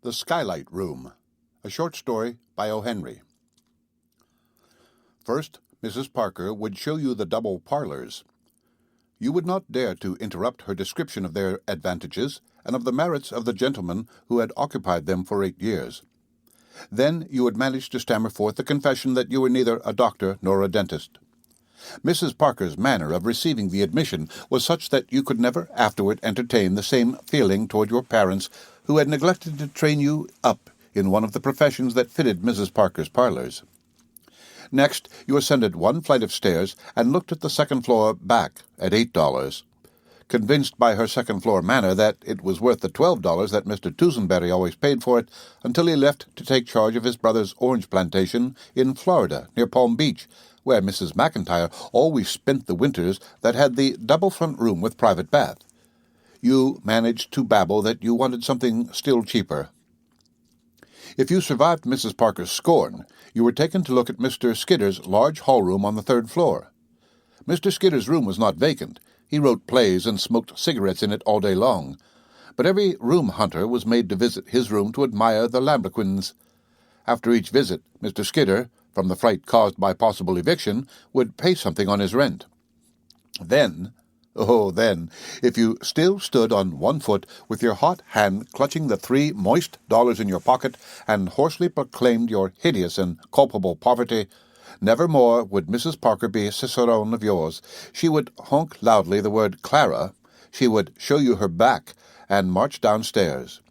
The Skylight Room, a short story by O. Henry. First, Mrs. Parker would show you the double parlors. You would not dare to interrupt her description of their advantages and of the merits of the gentleman who had occupied them for 8 years. Then you would manage to stammer forth the confession that you were neither a doctor nor a dentist. Mrs. Parker's manner of receiving the admission was such that you could never afterward entertain the same feeling toward your parents who had neglected to train you up in one of the professions that fitted Mrs. Parker's parlors. Next, you ascended one flight of stairs and looked at the second floor back at $8, convinced by her second-floor manner that it was worth the $12 that Mr. Tusenberry always paid for it until he left to take charge of his brother's orange plantation in Florida, near Palm Beach, where Mrs. McIntyre always spent the winters that had the double front room with private bath. You managed to babble that you wanted something still cheaper. If you survived Mrs. Parker's scorn, you were taken to look at Mr. Skidder's large hall room on the 3rd floor. Mr. Skidder's room was not vacant. He wrote plays and smoked cigarettes in it all day long. But every room hunter was made to visit his room to admire the lambrequins. After each visit, Mr. Skidder, from the fright caused by possible eviction, would pay something on his rent. Then, if you still stood on one foot with your hot hand clutching the 3 moist dollars in your pocket and hoarsely proclaimed your hideous and culpable poverty, never more would Mrs. Parker be a cicerone of yours. She would honk loudly the word Clara, she would show you her back, and march downstairs.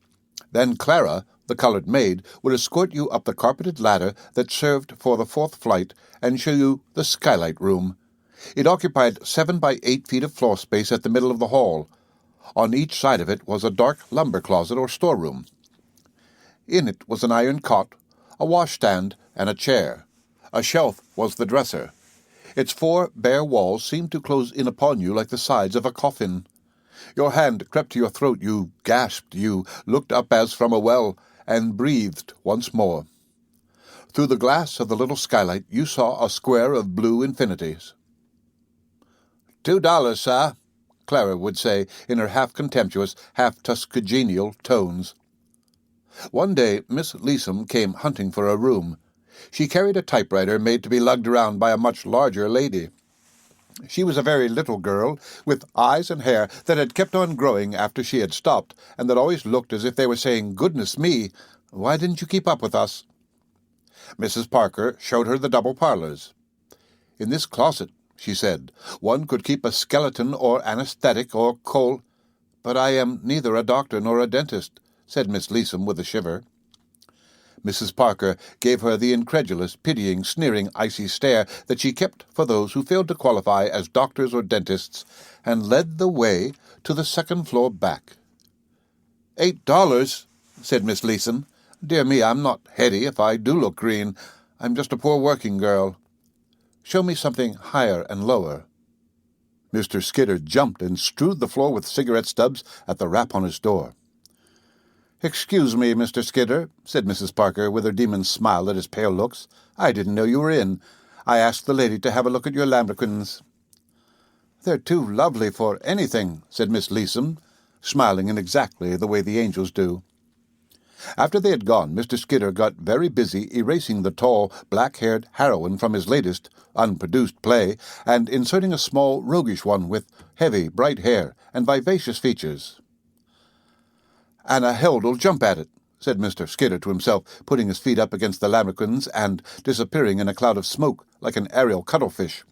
Then Clara, the colored maid, would escort you up the carpeted ladder that served for the 4th flight and show you the Skylight Room. It occupied 7 by 8 feet of floor space at the middle of the hall. On each side of it was a dark lumber closet or storeroom. In it was an iron cot, a washstand, and a chair. A shelf was the dresser. Its 4 bare walls seemed to close in upon you like the sides of a coffin. Your hand crept to your throat, you gasped, you looked up as from a well, and breathed once more. Through the glass of the little skylight you saw a square of blue infinities. $2, sir, Clara would say in her half-contemptuous, half-Tuskegeenial tones. One day Miss Leeson came hunting for a room. She carried a typewriter made to be lugged around by a much larger lady. She was a very little girl, with eyes and hair that had kept on growing after she had stopped, and that always looked as if they were saying, "Goodness me, why didn't you keep up with us?" Mrs. Parker showed her the double parlors. "In this closet," she said, "one could keep a skeleton or anesthetic or coal—" "But I am neither a doctor nor a dentist," said Miss Leeson with a shiver. Mrs. Parker gave her the incredulous, pitying, sneering, icy stare that she kept for those who failed to qualify as doctors or dentists, and led the way to the 2nd floor back. $8, said Miss Leeson. "Dear me, I'm not heady if I do look green. I'm just a poor working girl. Show me something higher and lower." Mr. Skidder jumped and strewed the floor with cigarette stubs at the rap on his door. "Excuse me, Mr. Skidder," said Mrs. Parker, with her demon's smile at his pale looks. "I didn't know you were in. I asked the lady to have a look at your lambrequins." "They're too lovely for anything," said Miss Leeson, smiling in exactly the way the angels do. After they had gone, Mr. Skidder got very busy erasing the tall, black-haired heroine from his latest, unproduced play, and inserting a small, roguish one with heavy, bright hair and vivacious features. "Anna Held'll jump at it," said Mr. Skidder to himself, putting his feet up against the lambrequins and disappearing in a cloud of smoke like an aerial cuttlefish.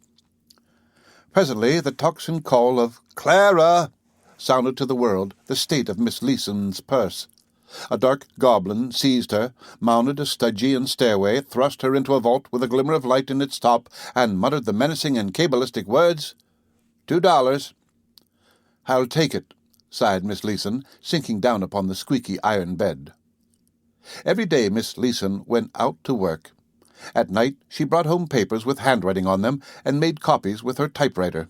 Presently the tocsin call of "Clara" sounded to the world the state of Miss Leeson's purse. A dark goblin seized her, mounted a Stygian stairway, thrust her into a vault with a glimmer of light in its top, and muttered the menacing and cabalistic words, $2. "I'll take it," sighed Miss Leeson, sinking down upon the squeaky iron bed. Every day Miss Leeson went out to work. At night she brought home papers with handwriting on them and made copies with her typewriter.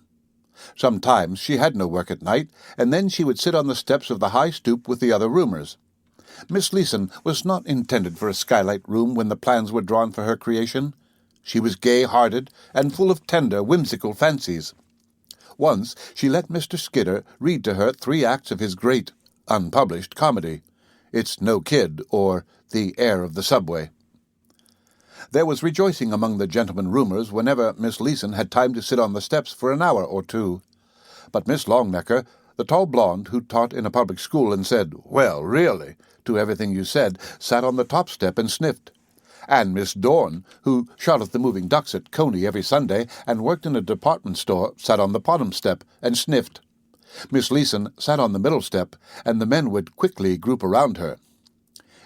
Sometimes she had no work at night, and then she would sit on the steps of the high stoop with the other roomers. Miss Leeson was not intended for a skylight room when the plans were drawn for her creation. She was gay-hearted and full of tender, whimsical fancies. Once she let Mr. Skidder read to her 3 acts of his great, unpublished comedy. It's no kid, or the heir of the subway. There was rejoicing among the gentlemen roomers whenever Miss Leeson had time to sit on the steps for an hour or two. But Miss Longnecker, the tall blonde who taught in a public school and said, "Well, really," to everything you said, sat on the top step and sniffed. And Miss Dorn, who shot at the moving ducks at Coney every Sunday and worked in a department store, sat on the bottom step and sniffed. Miss Leeson sat on the middle step, and the men would quickly group around her.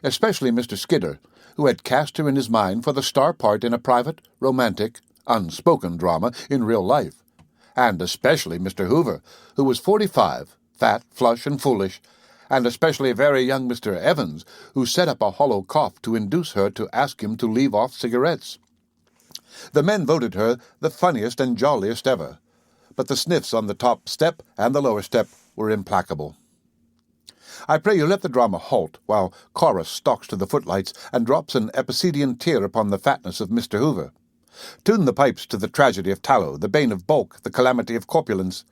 Especially Mr. Skidder, who had cast her in his mind for the star part in a private, romantic, unspoken drama in real life. And especially Mr. Hoover, who was 45, fat, flush, and foolish, and especially very young Mr. Evans, who set up a hollow cough to induce her to ask him to leave off cigarettes. The men voted her the funniest and jolliest ever, but the sniffs on the top step and the lower step were implacable. I pray you let the drama halt, while Cora stalks to the footlights and drops an Epicedian tear upon the fatness of Mr. Hoover. Tune the pipes to the tragedy of tallow, the bane of bulk, the calamity of corpulence.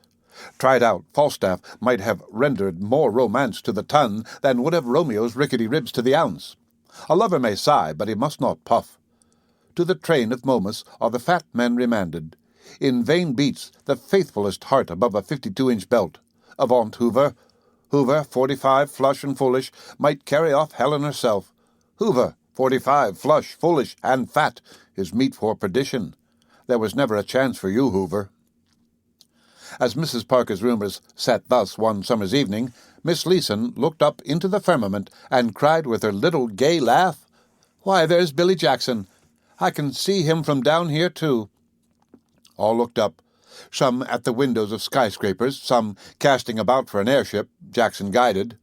Tried out, Falstaff might have rendered more romance to the ton than would have Romeo's rickety ribs to the ounce. A lover may sigh, but he must not puff. To the train of Momus are the fat men remanded. In vain beats the faithfulest heart above a 52-inch belt. Avaunt, Hoover! Hoover, 45, flush and foolish, might carry off Helen herself. Hoover, 45, flush, foolish, and fat, is meat for perdition. There was never a chance for you, Hoover. As Mrs. Parker's roomers sat thus one summer's evening, Miss Leeson looked up into the firmament and cried with her little gay laugh, "Why, there's Billy Jackson! I can see him from down here, too." All looked up, some at the windows of skyscrapers, some casting about for an airship, Jackson guided.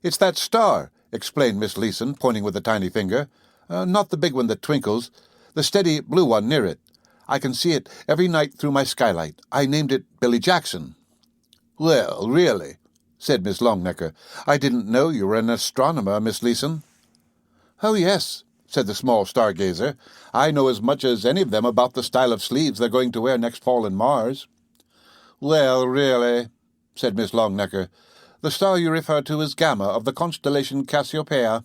"It's that star," explained Miss Leeson, pointing with a tiny finger. "Not the big one that twinkles, the steady blue one near it. I can see it every night through my skylight. I named it Billy Jackson." "Well, really," said Miss Longnecker. "I didn't know you were an astronomer, Miss Leeson." "Oh, yes," said the small stargazer. "I know as much as any of them about the style of sleeves they're going to wear next fall in Mars." "Well, really," said Miss Longnecker. "The star you refer to is Gamma of the constellation Cassiopeia.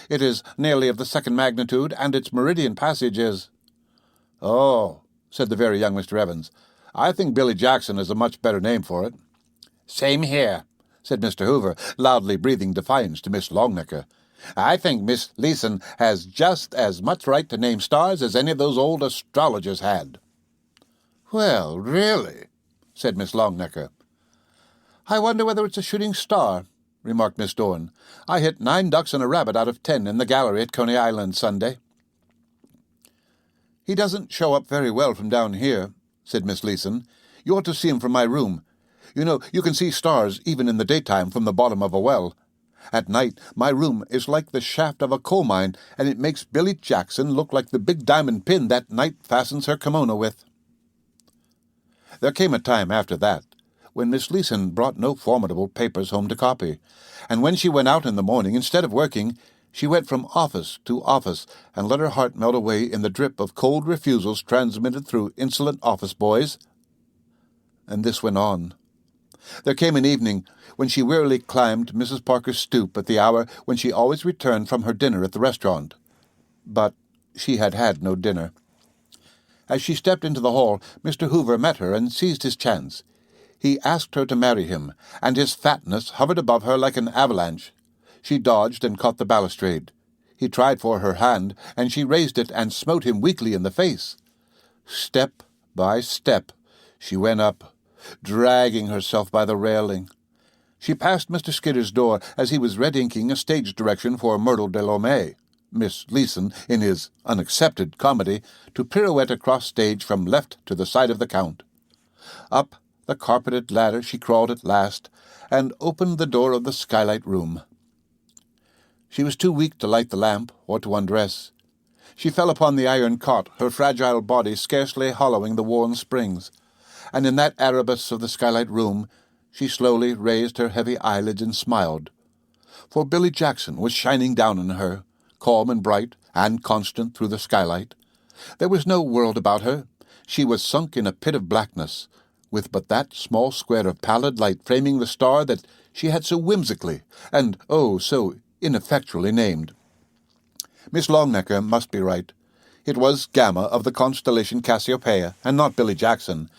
It is nearly of the second magnitude, and its meridian passage is—" "Oh," said the very young Mr. Evans. "I think Billy Jackson is a much better name for it." "Same here," said Mr. Hoover, loudly breathing defiance to Miss Longnecker. "I think Miss Leeson has just as much right to name stars as any of those old astrologers had." "Well, really," said Miss Longnecker. "I wonder whether it's a shooting star," remarked Miss Dorn. "I hit 9 ducks and a rabbit out of 10 in the gallery at Coney Island Sunday." "He doesn't show up very well from down here," said Miss Leeson. "You ought to see him from my room. You know, you can see stars even in the daytime from the bottom of a well. At night, my room is like the shaft of a coal mine, and it makes Billy Jackson look like the big diamond pin that Night fastens her kimono with." There came a time after that when Miss Leeson brought no formidable papers home to copy, and when she went out in the morning, instead of working, she went from office to office and let her heart melt away in the drip of cold refusals transmitted through insolent office boys. And this went on. There came an evening when she wearily climbed Mrs. Parker's stoop at the hour when she always returned from her dinner at the restaurant. But she had had no dinner. As she stepped into the hall, Mr. Hoover met her and seized his chance. He asked her to marry him, and his fatness hovered above her like an avalanche. She dodged and caught the balustrade. He tried for her hand, and she raised it and smote him weakly in the face. Step by step she went up, dragging herself by the railing. She passed Mr. Skidder's door as he was red-inking a stage direction for Myrtle de Lomé, Miss Leeson, in his unaccepted comedy, to pirouette across stage from left to the side of the Count. Up the carpeted ladder she crawled at last, and opened the door of the Skylight Room. She was too weak to light the lamp or to undress. She fell upon the iron cot, her fragile body scarcely hollowing the worn springs, and in that Erebus of the Skylight Room she slowly raised her heavy eyelids and smiled. For Billy Jackson was shining down on her, calm and bright and constant through the skylight. There was no world about her. She was sunk in a pit of blackness, with but that small square of pallid light framing the star that she had so whimsically and, oh, so ineffectually named. Miss Longnecker must be right. It was Gamma of the constellation Cassiopeia, and not Billy Jackson,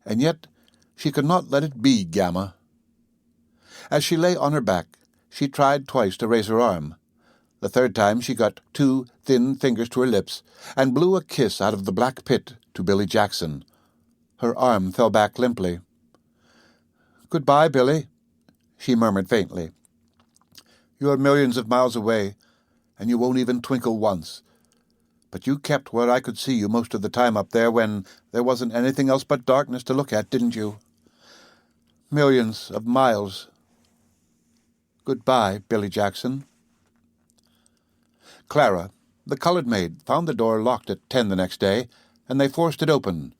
and yet she could not let it be Gamma. As she lay on her back, she tried twice to raise her arm. The third time she got 2 thin fingers to her lips and blew a kiss out of the black pit to Billy Jackson. Her arm fell back limply. "Goodbye, Billy," she murmured faintly. "You are millions of miles away, and you won't even twinkle once. But you kept where I could see you most of the time up there when there wasn't anything else but darkness to look at, didn't you? Millions of miles. Goodbye, Billy Jackson." Clara, the colored maid, found the door locked at 10 the next day, and they forced it open.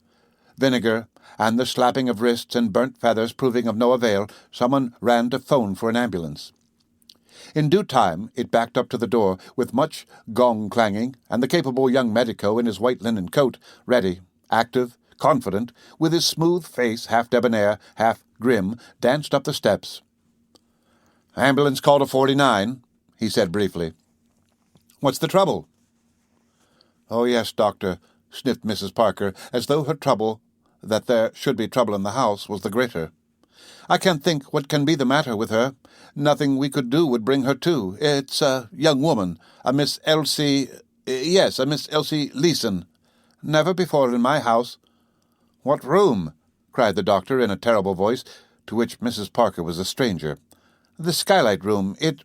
Vinegar, and the slapping of wrists and burnt feathers proving of no avail, someone ran to phone for an ambulance. In due time it backed up to the door, with much gong clanging, and the capable young medico in his white linen coat, ready, active, confident, with his smooth face half debonair, half grim, danced up the steps. "Ambulance call to 49, he said briefly. "What's the trouble?" "Oh, yes, doctor," sniffed Mrs. Parker, as though her trouble, that there should be trouble in the house, was the greater. "I can't think what can be the matter with her. Nothing we could do would bring her to. It's a young woman, a Miss Elsie... Yes, a Miss Elsie Leeson. Never before in my house." "What room?" cried the doctor in a terrible voice, to which Mrs. Parker was a stranger. "The Skylight Room. It—"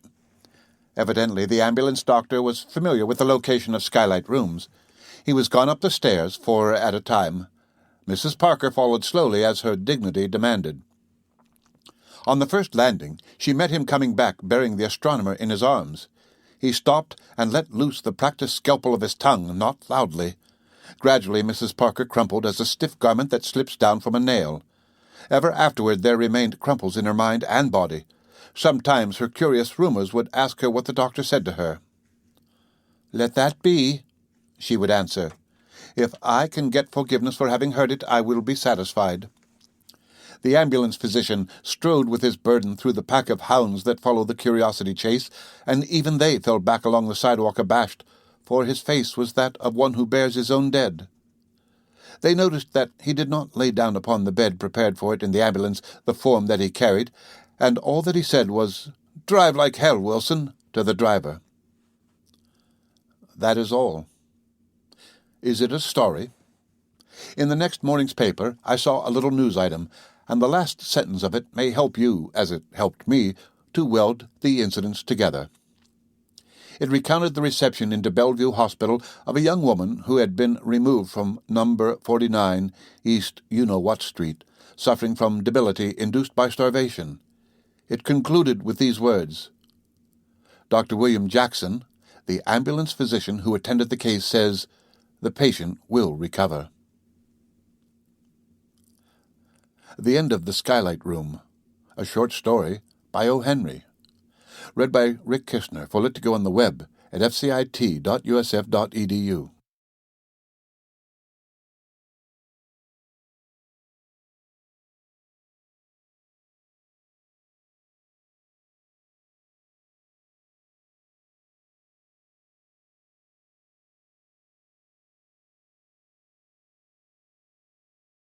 Evidently the ambulance doctor was familiar with the location of Skylight Rooms. He was gone up the stairs, 4 at a time. Mrs. Parker followed slowly as her dignity demanded. On the first landing, she met him coming back, bearing the astronomer in his arms. He stopped and let loose the practised scalpel of his tongue, not loudly. Gradually Mrs. Parker crumpled as a stiff garment that slips down from a nail. Ever afterward there remained crumples in her mind and body. Sometimes her curious rumors would ask her what the doctor said to her. "Let that be," she would answer. "If I can get forgiveness for having heard it, I will be satisfied." The ambulance physician strode with his burden through the pack of hounds that follow the curiosity chase, and even they fell back along the sidewalk abashed, for his face was that of one who bears his own dead. They noticed that he did not lay down upon the bed prepared for it in the ambulance the form that he carried, and all that he said was, "Drive like hell, Wilson," to the driver. That is all. Is it a story? In the next morning's paper I saw a little news item, and the last sentence of it may help you, as it helped me, to weld the incidents together. It recounted the reception into Bellevue Hospital of a young woman who had been removed from number 49 East You-Know-What Street, suffering from debility induced by starvation. It concluded with these words: "Dr. William Jackson, the ambulance physician who attended the case, says the patient will recover." The End of the Skylight Room, a short story by O. Henry. Read by Rick Kishner. For Lit to go on the web at fcit.usf.edu.